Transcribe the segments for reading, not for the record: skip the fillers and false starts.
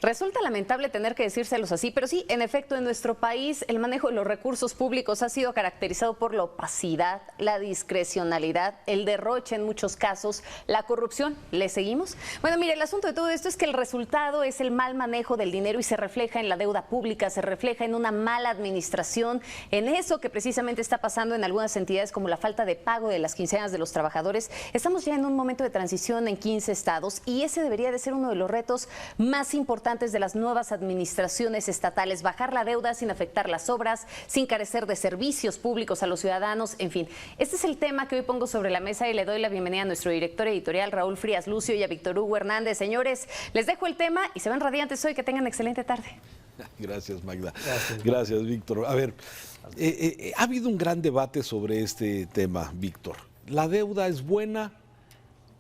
Resulta lamentable tener que decírselos así, pero sí, en efecto, en nuestro país el manejo de los recursos públicos ha sido caracterizado por la opacidad, la discrecionalidad, el derroche en muchos casos, la corrupción. ¿Le seguimos? Bueno, mire, el asunto de todo esto es que el resultado es el mal manejo del dinero y se refleja en la deuda pública, se refleja en una mala administración, en eso que precisamente está pasando en algunas entidades como la falta de pago de las quincenas de los trabajadores. Estamos ya en un momento de transición en 15 estados y ese debería de ser uno de los retos más importantes de las nuevas administraciones estatales, bajar la deuda sin afectar las obras, sin carecer de servicios públicos a los ciudadanos, en fin. Este es el tema que hoy pongo sobre la mesa y le doy la bienvenida a nuestro director editorial Raúl Frías Lucio y a Víctor Hugo Hernández. Señores, les dejo el tema y se ven radiantes hoy, que tengan excelente tarde. Gracias, Magda. Gracias, Víctor. A ver, ha habido un gran debate sobre este tema, Víctor. ¿La deuda es buena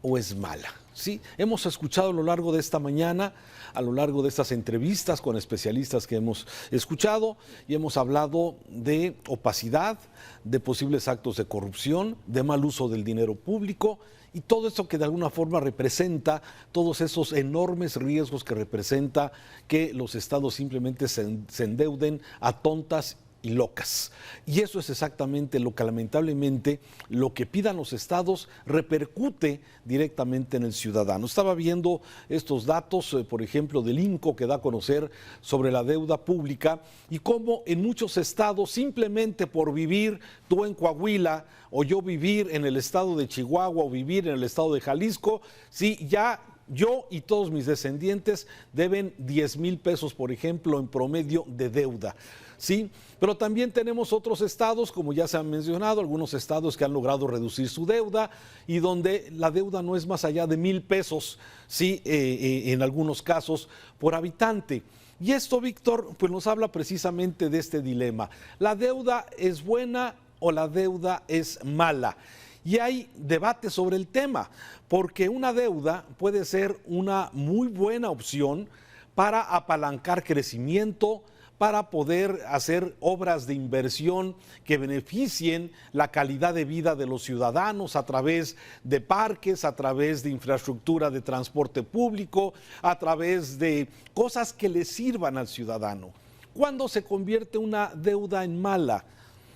o es mala? Sí, hemos escuchado a lo largo de esta mañana, a lo largo de estas entrevistas con especialistas que hemos escuchado, y hemos hablado de opacidad, de posibles actos de corrupción, de mal uso del dinero público y todo esto que de alguna forma representa todos esos enormes riesgos que representa que los estados simplemente se endeuden a tontas y locas. Y eso es exactamente lo que lamentablemente lo que pidan los estados repercute directamente en el ciudadano. Estaba viendo estos datos, por ejemplo, del INCO, que da a conocer sobre la deuda pública y cómo en muchos estados, simplemente por vivir tú en Coahuila o yo vivir en el estado de Chihuahua o vivir en el estado de Jalisco, sí, ya yo y todos mis descendientes deben 10,000 pesos, por ejemplo, en promedio de deuda. Sí, pero también tenemos otros estados, como ya se han mencionado, algunos estados que han logrado reducir su deuda y donde la deuda no es más allá de 1,000 pesos, sí, en algunos casos por habitante. Y esto, Víctor, pues nos habla precisamente de este dilema. ¿La deuda es buena o la deuda es mala? Y hay debate sobre el tema, porque una deuda puede ser una muy buena opción para apalancar crecimiento, para poder hacer obras de inversión que beneficien la calidad de vida de los ciudadanos a través de parques, a través de infraestructura de transporte público, a través de cosas que le sirvan al ciudadano. ¿Cuándo se convierte una deuda en mala?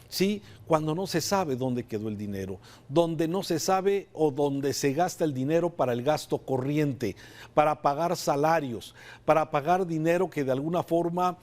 Sí, cuando no se sabe dónde quedó el dinero, donde no se sabe o donde se gasta el dinero para el gasto corriente, para pagar salarios, para pagar dinero que de alguna forma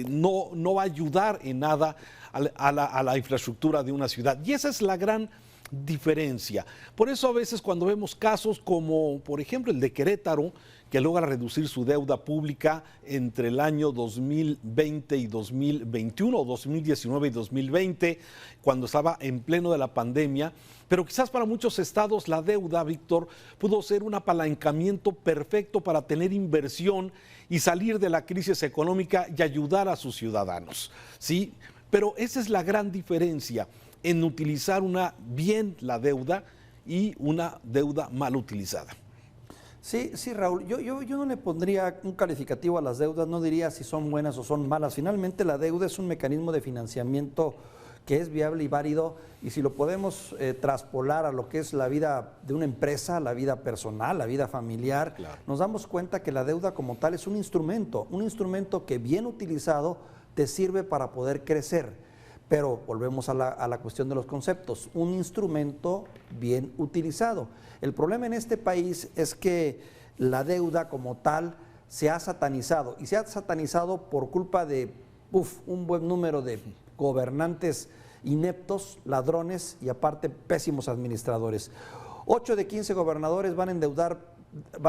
no va a ayudar en nada a la infraestructura de una ciudad. Y esa es la gran diferencia. Por eso a veces cuando vemos casos como por ejemplo el de Querétaro, que logra reducir su deuda pública entre el año 2020 y 2021, o 2019 y 2020, cuando estaba en pleno de la pandemia, pero quizás para muchos estados la deuda, Víctor, pudo ser un apalancamiento perfecto para tener inversión y salir de la crisis económica y ayudar a sus ciudadanos, ¿sí? Pero esa es la gran diferencia en utilizar bien la deuda y una deuda mal utilizada. Sí, Raúl, yo no le pondría un calificativo a las deudas, no diría si son buenas o son malas. Finalmente la deuda es un mecanismo de financiamiento que es viable y válido, y si lo podemos traspolar a lo que es la vida de una empresa, la vida personal, la vida familiar, claro, nos damos cuenta que la deuda como tal es un instrumento que bien utilizado te sirve para poder crecer. Pero volvemos a la cuestión de los conceptos, un instrumento bien utilizado. El problema en este país es que la deuda como tal se ha satanizado, y se ha satanizado por culpa de un buen número de gobernantes ineptos, ladrones y aparte pésimos administradores. 8 de 15 gobernadores van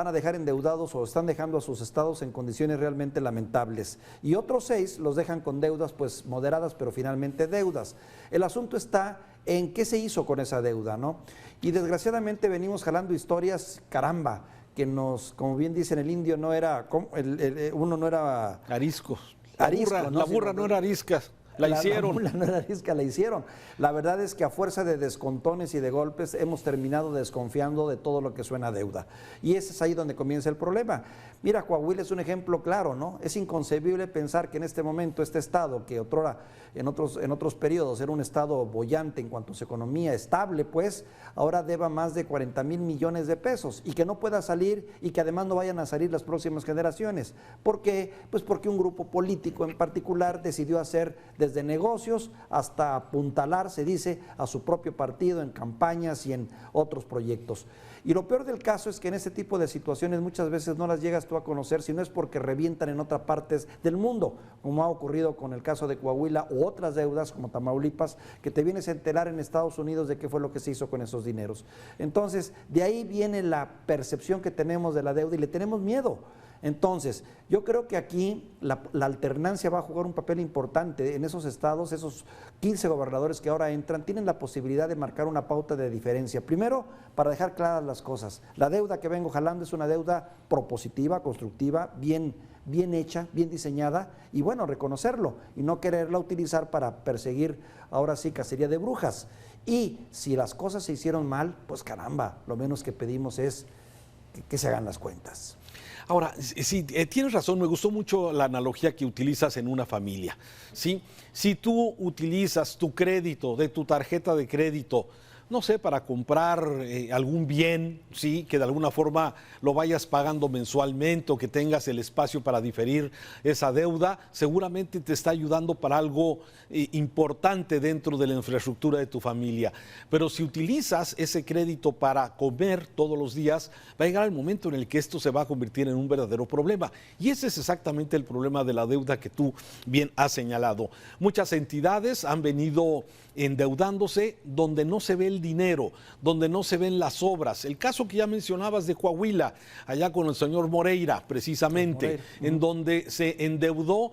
a dejar endeudados o están dejando a sus estados en condiciones realmente lamentables, y otros 6 los dejan con deudas pues moderadas, pero finalmente deudas. El asunto está en qué se hizo con esa deuda, ¿no? Y desgraciadamente venimos jalando historias, caramba, que nos, como bien dicen el indio, no era, uno no era arisco. Arisco, la burra no era arisca. La hicieron. mula no era arisca, la hicieron. La verdad es que a fuerza de descontones y de golpes hemos terminado desconfiando de todo lo que suena a deuda. Y ese es ahí donde comienza el problema. Mira, Coahuila es un ejemplo claro, ¿no? Es inconcebible pensar que en este momento este estado, que otrora en otros periodos era un estado boyante en cuanto a su economía, estable, pues, ahora deba más de 40,000 millones de pesos y que no pueda salir y que además no vayan a salir las próximas generaciones. ¿Por qué? Pues porque un grupo político en particular decidió hacer desde negocios hasta apuntalar, se dice, a su propio partido en campañas y en otros proyectos. Y lo peor del caso es que en ese tipo de situaciones muchas veces no las llegas tú a conocer si no es porque revientan en otras partes del mundo, como ha ocurrido con el caso de Coahuila u otras deudas como Tamaulipas, que te vienes a enterar en Estados Unidos de qué fue lo que se hizo con esos dineros. Entonces, de ahí viene la percepción que tenemos de la deuda y le tenemos miedo. Entonces, yo creo que aquí la alternancia va a jugar un papel importante en esos estados. Esos 15 gobernadores que ahora entran tienen la posibilidad de marcar una pauta de diferencia. Primero, para dejar claras las cosas, la deuda que vengo jalando es una deuda propositiva, constructiva, bien hecha, bien diseñada, y bueno, reconocerlo y no quererla utilizar para perseguir ahora sí cacería de brujas. Y si las cosas se hicieron mal, pues caramba, lo menos que pedimos es que se hagan las cuentas. Ahora, sí, tienes razón, me gustó mucho la analogía que utilizas en una familia, ¿sí? Si tú utilizas tu crédito de tu tarjeta de crédito, no sé, para comprar algún bien, sí, que de alguna forma lo vayas pagando mensualmente o que tengas el espacio para diferir esa deuda, seguramente te está ayudando para algo importante dentro de la infraestructura de tu familia. Pero si utilizas ese crédito para comer todos los días, va a llegar el momento en el que esto se va a convertir en un verdadero problema. Y ese es exactamente el problema de la deuda que tú bien has señalado. Muchas entidades han venido endeudándose donde no se ve el dinero, donde no se ven las obras. El caso que ya mencionabas de Coahuila, allá con el señor Moreira, precisamente, en donde se endeudó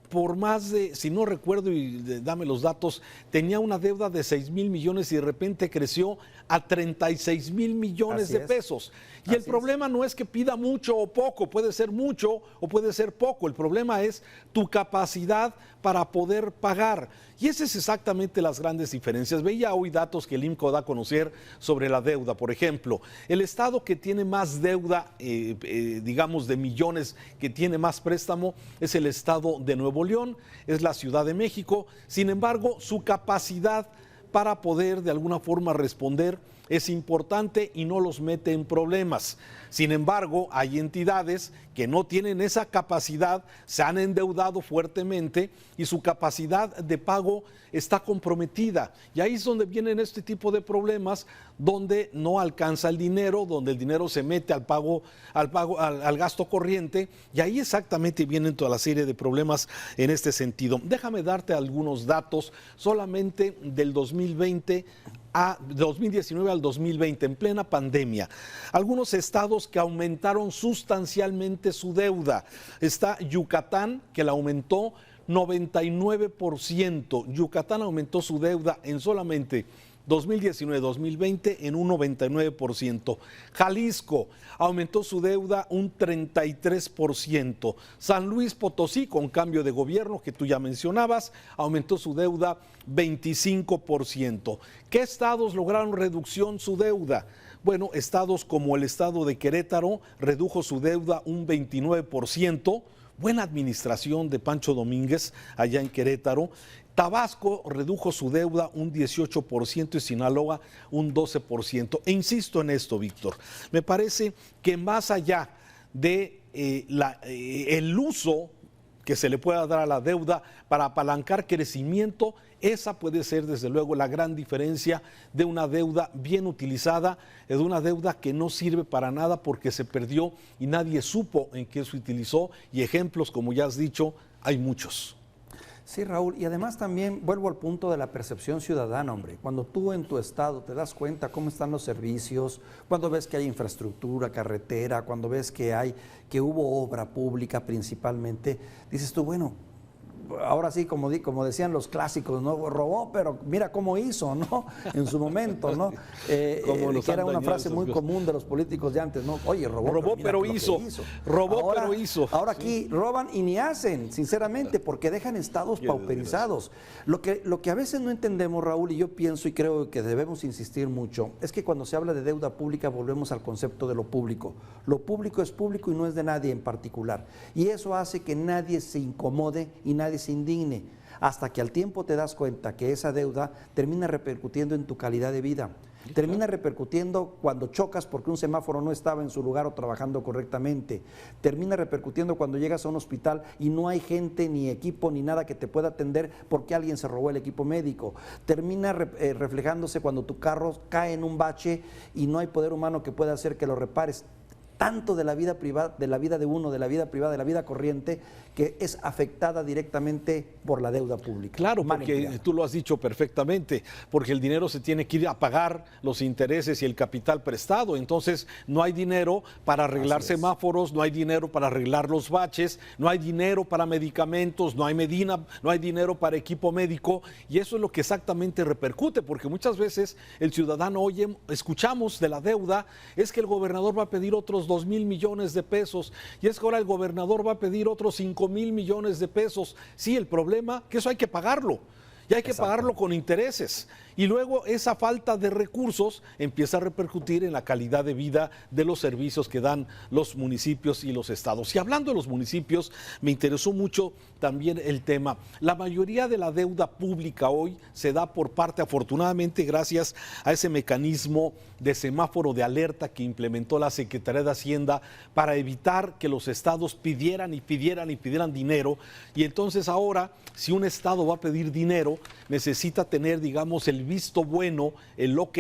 por más de, si no recuerdo y dame los datos, tenía una deuda de 6,000 millones y de repente creció a 36,000 millones de pesos. Y el problema no es que pida mucho o poco, puede ser mucho o puede ser poco. El problema es tu capacidad para poder pagar. Y esas es exactamente las grandes diferencias. Veía hoy datos que el INCO da a conocer sobre la deuda. Por ejemplo, el estado que tiene más deuda, digamos de millones, que tiene más préstamo, es el estado de Nuevo León, es la Ciudad de México. Sin embargo, su capacidad para poder de alguna forma responder es importante y no los mete en problemas. Sin embargo, hay entidades que no tienen esa capacidad, se han endeudado fuertemente y su capacidad de pago está comprometida. Y ahí es donde vienen este tipo de problemas, donde no alcanza el dinero, donde el dinero se mete al gasto corriente, y ahí exactamente vienen toda la serie de problemas en este sentido. Déjame darte algunos datos solamente del 2019 al 2020, en plena pandemia. Algunos estados que aumentaron sustancialmente su deuda. Está Yucatán, que la aumentó 99%. Yucatán aumentó su deuda en solamente 2019-2020 en un 99%. Jalisco aumentó su deuda un 33%. San Luis Potosí, con cambio de gobierno que tú ya mencionabas, aumentó su deuda 25%. ¿Qué estados lograron reducción su deuda? Bueno, estados como el estado de Querétaro redujo su deuda un 29%. Buena administración de Pancho Domínguez allá en Querétaro. Tabasco redujo su deuda un 18% y Sinaloa un 12%. E insisto en esto, Víctor, me parece que más allá de el uso que se le pueda dar a la deuda para apalancar crecimiento, esa puede ser desde luego la gran diferencia de una deuda bien utilizada, de una deuda que no sirve para nada porque se perdió y nadie supo en qué se utilizó, y ejemplos, como ya has dicho, hay muchos. Sí, Raúl, y además también vuelvo al punto de la percepción ciudadana, hombre. Cuando tú en tu estado te das cuenta cómo están los servicios, cuando ves que hay infraestructura, carretera, cuando ves que hubo obra pública principalmente, dices tú, bueno, ahora sí, como decían los clásicos, ¿no? Robó, pero mira cómo hizo, ¿no? En su momento, ¿no? Que era una frase muy común de los políticos de antes, ¿no? Oye, robó pero hizo. Robó, pero hizo. Ahora aquí roban y ni hacen, sinceramente, porque dejan estados pauperizados. Lo que a veces no entendemos, Raúl, y yo pienso y creo que debemos insistir mucho, es que cuando se habla de deuda pública volvemos al concepto de lo público. Lo público es público y no es de nadie en particular. Y eso hace que nadie se incomode y nadie se indigne, hasta que al tiempo te das cuenta que esa deuda termina repercutiendo en tu calidad de vida. Termina repercutiendo cuando chocas porque un semáforo no estaba en su lugar o trabajando correctamente. Termina repercutiendo cuando llegas a un hospital y no hay gente, ni equipo, ni nada que te pueda atender porque alguien se robó el equipo médico. Termina reflejándose cuando tu carro cae en un bache y no hay poder humano que pueda hacer que lo repares. Tanto de la vida privada, de la vida de uno, de la vida privada, de la vida corriente, que es afectada directamente por la deuda pública. Claro, porque tú lo has dicho perfectamente, porque el dinero se tiene que ir a pagar los intereses y el capital prestado, entonces no hay dinero para arreglar semáforos, no hay dinero para arreglar los baches, no hay dinero para medicamentos, no hay dinero para equipo médico, y eso es lo que exactamente repercute, porque muchas veces el ciudadano escuchamos de la deuda, es que el gobernador va a pedir otros 2,000 millones de pesos, y es que ahora el gobernador va a pedir otros 5,000 millones de pesos. Sí, el problema que eso hay que pagarlo, y hay que pagarlo con intereses. Y luego esa falta de recursos empieza a repercutir en la calidad de vida de los servicios que dan los municipios y los estados. Y hablando de los municipios, me interesó mucho también el tema. La mayoría de la deuda pública hoy se da por parte, afortunadamente, gracias a ese mecanismo de semáforo de alerta que implementó la Secretaría de Hacienda para evitar que los estados pidieran dinero. Y entonces ahora, si un estado va a pedir dinero, necesita tener, digamos, el visto bueno, el ok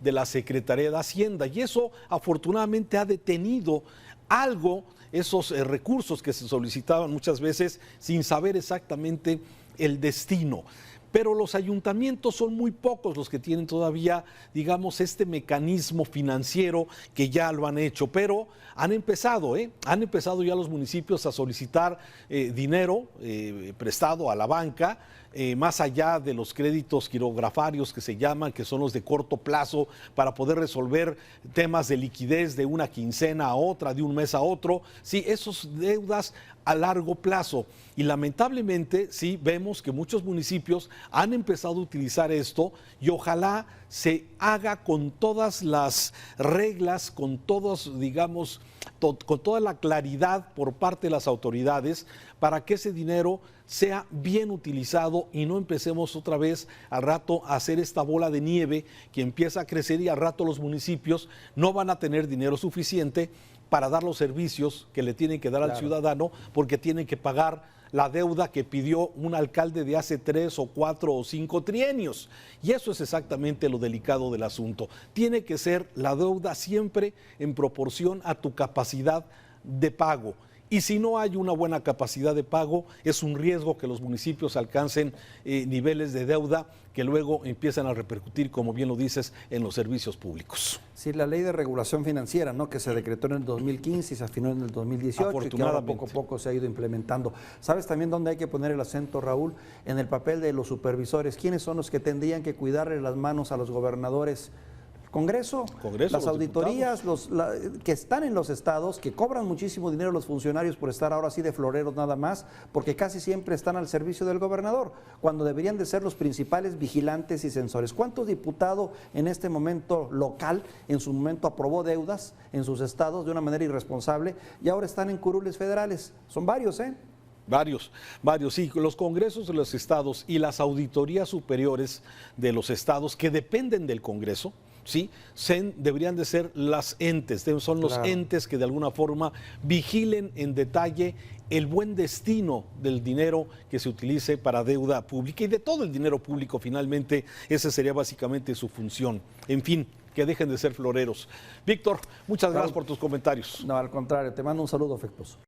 de la Secretaría de Hacienda, y eso afortunadamente ha detenido algo esos recursos que se solicitaban muchas veces sin saber exactamente el destino. Pero los ayuntamientos son muy pocos los que tienen todavía, digamos, este mecanismo financiero que ya lo han hecho, pero han empezado ya los municipios a solicitar dinero prestado a la banca, más allá de los créditos quirografarios que se llaman, que son los de corto plazo, para poder resolver temas de liquidez de una quincena a otra, de un mes a otro. Sí, esos deudas a largo plazo. Y lamentablemente, sí, vemos que muchos municipios han empezado a utilizar esto, y ojalá se haga con todas las reglas, con todos, digamos, con toda la claridad por parte de las autoridades, para que ese dinero sea bien utilizado y no empecemos otra vez al rato a hacer esta bola de nieve que empieza a crecer, y al rato los municipios no van a tener dinero suficiente para dar los servicios que le tienen que dar al ciudadano, porque tienen que pagar la deuda que pidió un alcalde de hace 3 o 4 o 5 trienios. Y eso es exactamente lo delicado del asunto. Tiene que ser la deuda siempre en proporción a tu capacidad de pago. Y si no hay una buena capacidad de pago, es un riesgo que los municipios alcancen niveles de deuda que luego empiezan a repercutir, como bien lo dices, en los servicios públicos. Sí, la ley de regulación financiera, ¿no?, que se decretó en el 2015 y se afinó en el 2018 y que ahora poco a poco se ha ido implementando. ¿Sabes también dónde hay que poner el acento, Raúl? En el papel de los supervisores. ¿Quiénes son los que tendrían que cuidarle las manos a los gobernadores? Congreso, las auditorías, que están en los estados, que cobran muchísimo dinero los funcionarios por estar ahora así de floreros nada más, porque casi siempre están al servicio del gobernador, cuando deberían de ser los principales vigilantes y censores. ¿Cuántos diputados en este momento local, en su momento aprobó deudas en sus estados de una manera irresponsable y ahora están en curules federales? Son varios, ¿eh? Varios, sí, los congresos de los estados y las auditorías superiores de los estados que dependen del Congreso, ¿sí? Deberían de ser las entes, son los entes que de alguna forma vigilen en detalle el buen destino del dinero que se utilice para deuda pública y de todo el dinero público. Finalmente, esa sería básicamente su función. En fin, que dejen de ser floreros. Víctor, muchas gracias por tus comentarios. No, al contrario, te mando un saludo afectuoso.